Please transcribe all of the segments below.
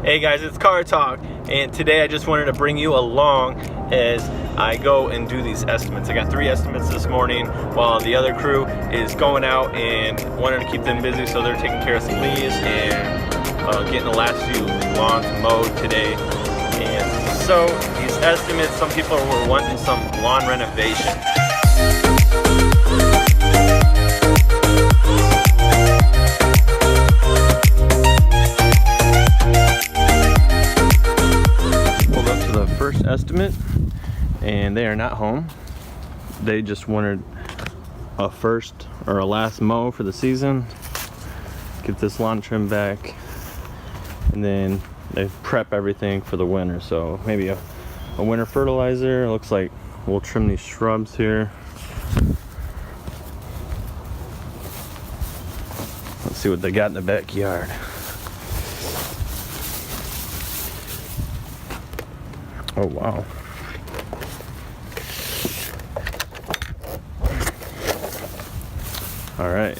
Hey guys, it's Car Talk, and today I just wanted to bring you along as I go and do these estimates. I got 3 estimates this morning while the other crew is going out and wanted to keep them busy, so they're taking care of some leaves and getting the last few lawns mowed today. And so these estimates, some people were wanting some lawn renovation. First estimate, and they are not home. They just wanted a first or a last mow for the season, get this lawn trim back, and then they prep everything for the winter. So maybe a winter fertilizer. It looks like we'll trim these shrubs here. Let's see what they got in the backyard. Oh wow. All right.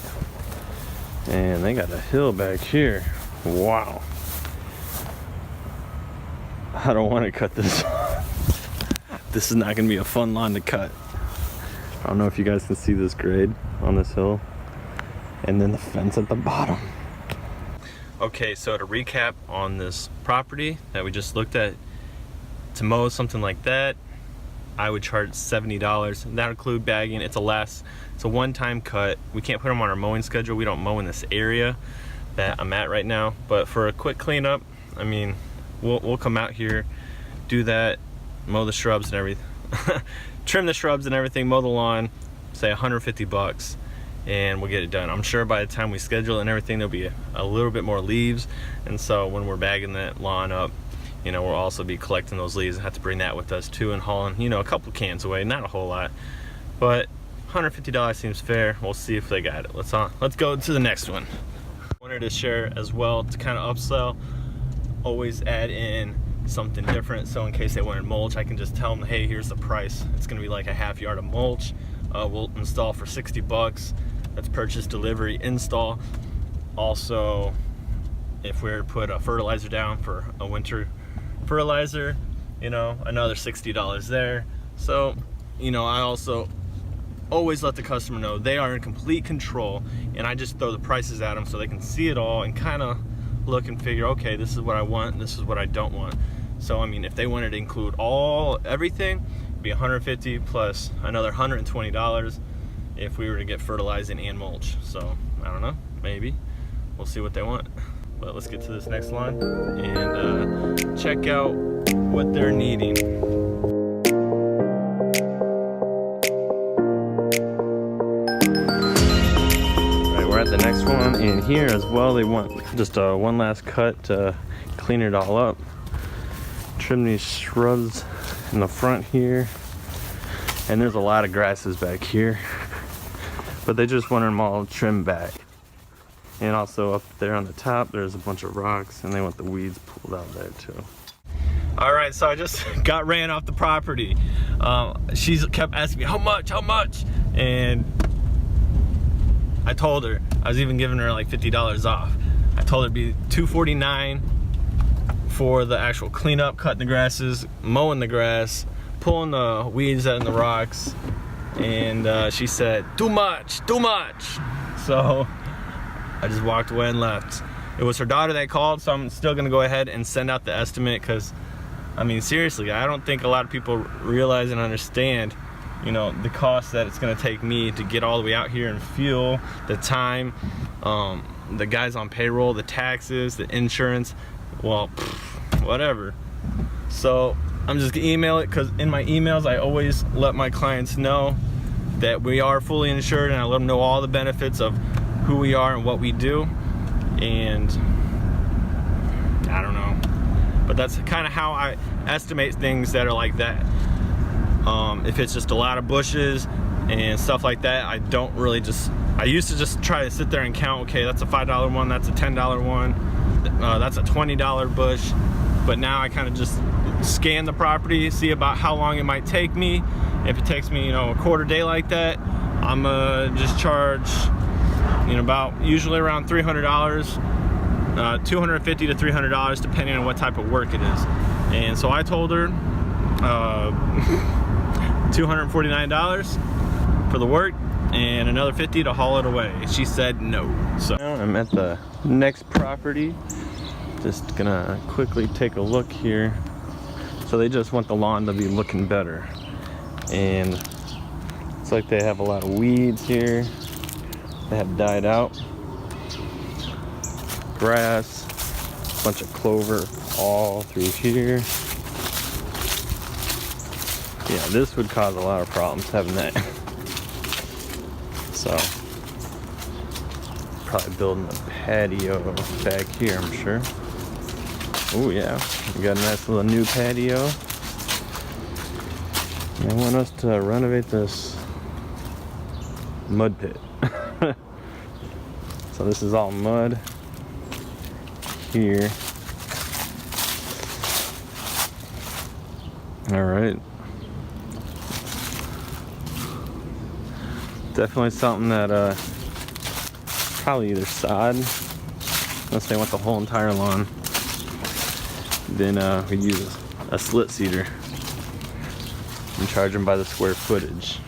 And they got a hill back here. Wow. I don't want to cut this. This is not going to be a fun lawn to cut. I don't know if you guys can see this grade on this hill. And then the fence at the bottom. Okay, so to recap on this property that we just looked at, to mow something like that, I would charge $70. And that would include bagging. It's a one-time cut. We can't put them on our mowing schedule. We don't mow in this area that I'm at right now. But for a quick cleanup, I mean, we'll come out here, do that, mow the shrubs and everything, trim the shrubs and everything, mow the lawn, say $150, and we'll get it done. I'm sure by the time we schedule it and everything, there'll be a little bit more leaves, and so when we're bagging that lawn up, you know, we'll also be collecting those leaves and have to bring that with us too and hauling, you know, a couple cans away, not a whole lot, but $150 seems fair. We'll see if they got it. Let's go to the next one. I wanted to share as well to kind of upsell, always add in something different, so in case they wanted mulch, I can just tell them, hey, here's the price. It's gonna be like a half yard of mulch. We'll install for $60. That's purchase, delivery, install. Also, if we were to put a fertilizer down for a winter fertilizer, you know, another $60 there. So, you know, I also always let the customer know they are in complete control, and I just throw the prices at them so they can see it all and kind of look and figure, okay, this is what I want and this is what I don't want. So I mean, if they wanted to include everything, it'd be $150 plus another $120 if we were to get fertilizing and mulch. So I don't know, maybe we'll see what they want. But let's get to this next line and check out what they're needing. Right, we're at the next one, and here as well they want just one last cut to clean it all up. Trim these shrubs in the front here, and there's a lot of grasses back here, but they just want them all trimmed back. And also up there on the top, there's a bunch of rocks, and they want the weeds pulled out there too. All right, so I just got ran off the property. She's kept asking me, how much? And I told her, I was even giving her like $50 off. I told her it'd be $249 for the actual cleanup, cutting the grasses, mowing the grass, pulling the weeds out in the rocks. And she said, too much. So I just walked away and left. It was her daughter that called, so I'm still gonna go ahead and send out the estimate, because I mean, seriously, I don't think a lot of people realize and understand, you know, the cost that it's gonna take me to get all the way out here, and fuel, the time, the guys on payroll, the taxes, the insurance, well, whatever. So I'm just gonna email it, because in my emails I always let my clients know that we are fully insured, and I let them know all the benefits of who we are and what we do. And I don't know, but that's kind of how I estimate things that are like that. If it's just a lot of bushes and stuff like that, I don't really I used to just try to sit there and count, okay, that's a $5 one, that's a $10 one, that's a $20 bush. But now I kind of just scan the property, see about how long it might take me. If it takes me, you know, a quarter day like that, I'm just charge, you know, about usually around $300 $250 to $300 depending on what type of work it is. And so I told her $249 for the work and another $50 to haul it away. She said no. So I'm at the next property. Just gonna quickly take a look here. So they just want the lawn to be looking better. And it's like they have a lot of weeds here. They have died out. Grass, bunch of clover all through here. Yeah, this would cause a lot of problems having that. So, probably building a patio back here, I'm sure. Oh yeah, we got a nice little new patio. They want us to renovate this mud pit. So this is all mud here. All right. Definitely something that probably either sod, unless they want the whole entire lawn. Then we use a slit seeder and charge them by the square footage.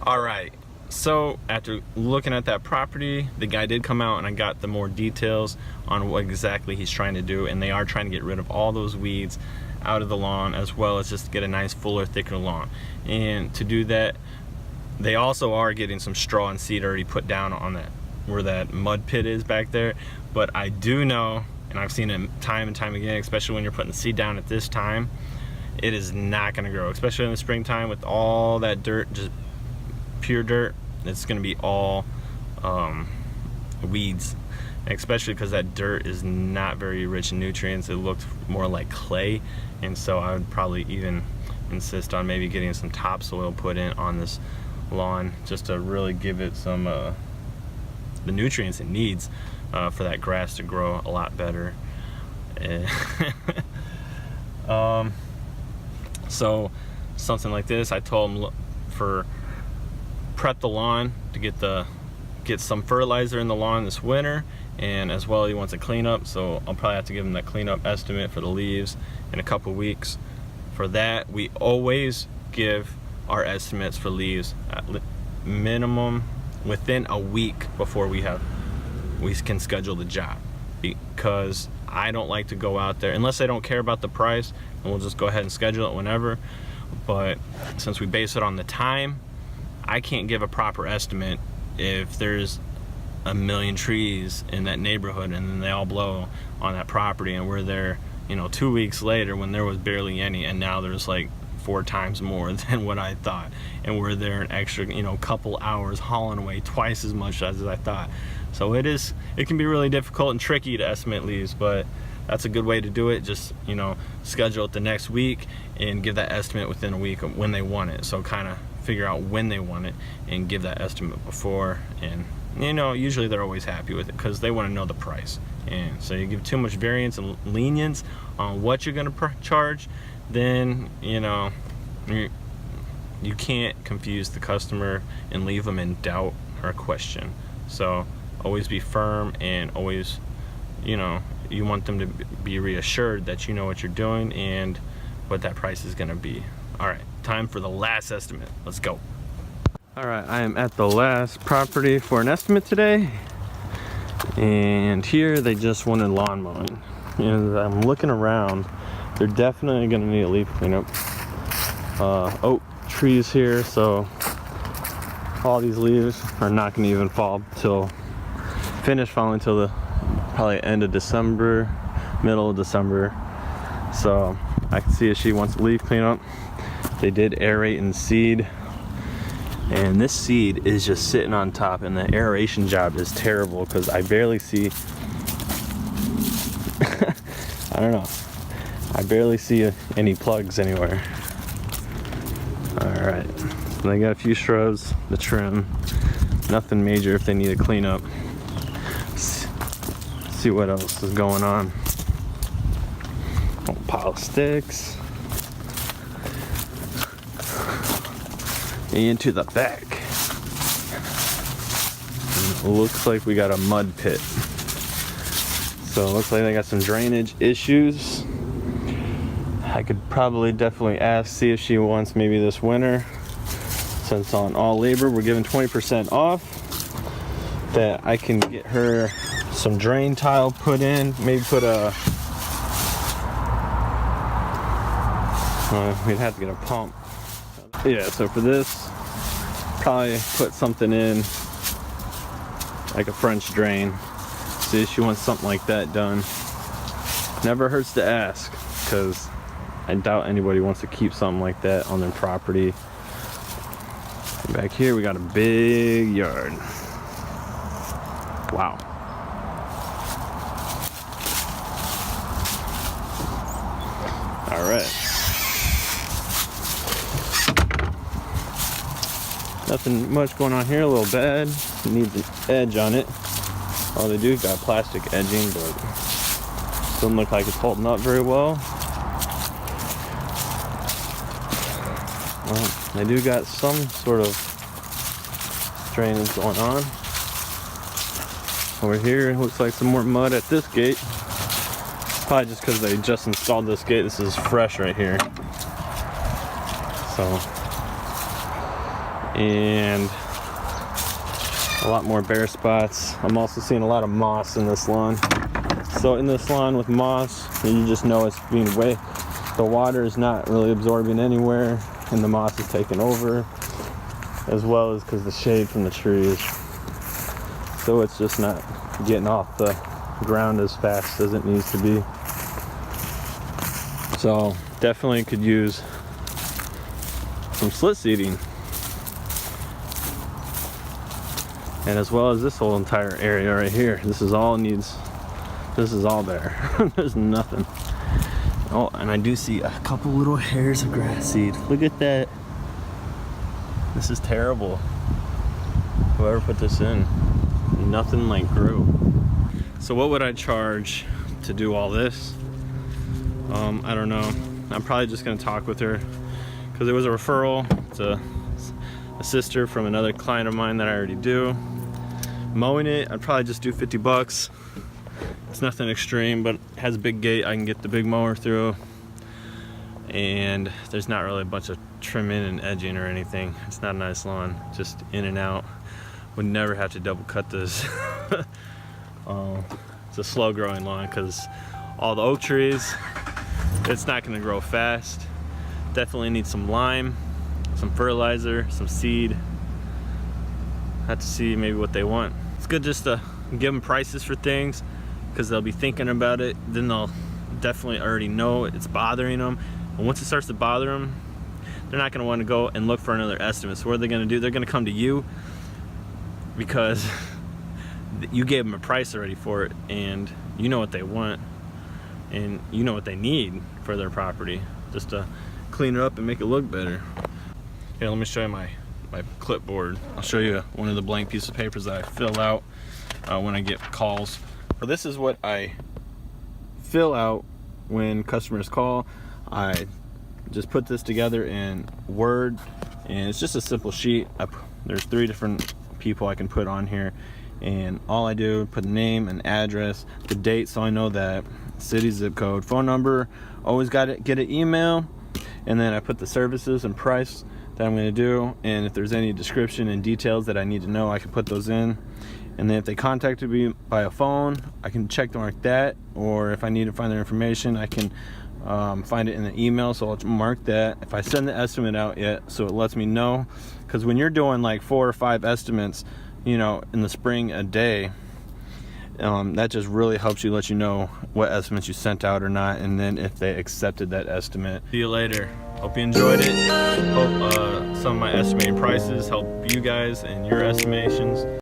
All right. So after looking at that property, the guy did come out and I got the more details on what exactly he's trying to do, and they are trying to get rid of all those weeds out of the lawn, as well as just get a nice fuller, thicker lawn. And to do that, they also are getting some straw and seed already put down on that, where that mud pit is back there. But I do know, and I've seen it time and time again, especially when you're putting the seed down at this time, it is not gonna grow, especially in the springtime with all that dirt, just pure dirt. It's gonna be all weeds, especially because that dirt is not very rich in nutrients. It looks more like clay, and so I would probably even insist on maybe getting some topsoil put in on this lawn just to really give it some the nutrients it needs for that grass to grow a lot better. So something like this, I told him, look, for prep the lawn to get some fertilizer in the lawn this winter, and as well he wants a cleanup, so I'll probably have to give him that cleanup estimate for the leaves in a couple weeks. For that, we always give our estimates for leaves at minimum within a week before we can schedule the job, because I don't like to go out there unless they don't care about the price, and we'll just go ahead and schedule it whenever. But since we base it on the time, I can't give a proper estimate if there's a million trees in that neighborhood and then they all blow on that property, and we're there, 2 weeks later when there was barely any, and now there's like 4 times more than what I thought, and we're there an extra couple hours hauling away twice as much as I thought. So it can be really difficult and tricky to estimate leaves, but that's a good way to do it. Just schedule it the next week and give that estimate within a week of when they want it. So kind of figure out when they want it and give that estimate before, and usually they're always happy with it because they want to know the price. And so you give too much variance and lenience on what you're going to charge, then you can't confuse the customer and leave them in doubt or question. So always be firm, and always you want them to be reassured that you know what you're doing and what that price is going to be. All right, time for the last estimate. Let's go. All right, I am at the last property for an estimate today, and here they just wanted lawn mowing. I'm looking around, they're definitely going to need a leaf cleanup. Oak trees here, so all these leaves are not going to even fall finish falling till the probably end of December, middle of December. So I can see if she wants a leaf cleanup. They did aerate and seed, and this seed is just sitting on top, and the aeration job is terrible because I barely see I don't know, I barely see any plugs anywhere. All right, so they got a few shrubs to trim, nothing major if they need a cleanup. See what else is going on. Oh, pile of sticks. Into the back. And it looks like we got a mud pit. So it looks like they got some drainage issues. I could probably definitely see if she wants maybe this winter. Since on all labor we're giving 20% off, that I can get her some drain tile put in. Maybe put a we'd have to get a pump. Yeah, so for this, probably put something in like a French drain. See if she wants something like that done. Never hurts to ask, because I doubt anybody wants to keep something like that on their property. Back here we got a big yard. Wow. All right. Nothing much going on here. A little bad. It needs an edge on it. All they do got plastic edging, but doesn't look like it's holding up very well. Well, they do got some sort of drainage going on. Over here, it looks like some more mud at this gate. Probably just because they just installed this gate. This is fresh right here. So, and a lot more bare spots. I'm also seeing a lot of moss in this lawn. So in this lawn with moss, you just know it's being the water is not really absorbing anywhere, and the moss is taking over, as well as because the shade from the trees. So it's just not getting off the ground as fast as it needs to be. So definitely could use some split seeding. And as well as this whole entire area right here. This is all bare. There's nothing. Oh, and I do see a couple little hairs of grass seed. Look at that. This is terrible. Whoever put this in, nothing like grew. So what would I charge to do all this? I don't know. I'm probably just gonna talk with her, because it was a referral. It's a sister from another client of mine that I already do. Mowing it, I'd probably just do 50 bucks. It's nothing extreme, but it has a big gate. I can get the big mower through, and there's not really a bunch of trimming and edging or anything. It's not a nice lawn, just in and out. Would never have to double cut this. It's a slow growing lawn because all the oak trees, it's not gonna grow fast. Definitely need some lime, some fertilizer, some seed. Have to see maybe what they want. It's good just to give them prices for things, because they'll be thinking about it. Then they'll definitely already know it's bothering them. And once it starts to bother them, they're not gonna want to go and look for another estimate. So what are they gonna do? They're gonna come to you, because you gave them a price already for it, and you know what they want, and you know what they need for their property, just to clean it up and make it look better. Here, let me show you my clipboard. I'll show you one of the blank pieces of papers that I fill out when I get calls. So this is what I fill out when customers call. I just put this together in Word, and it's just a simple sheet. There's 3 different people I can put on here, and all I do, put the name and address, the date, so I know that, city, zip code, phone number, always got to get an email, and then I put the services and price that I'm going to do, and if there's any description and details that I need to know, I can put those in. And then if they contacted me by a phone, I can check to mark that, or if I need to find their information, I can find it in the email, so I'll mark that. If I send the estimate out yet, so it lets me know, because when you're doing like 4 or 5 estimates, you know, in the spring a day, that just really helps you, let you know what estimates you sent out or not, and then if they accepted that estimate. See you later. Hope you enjoyed it. Hope some of my estimating prices help you guys in your estimations.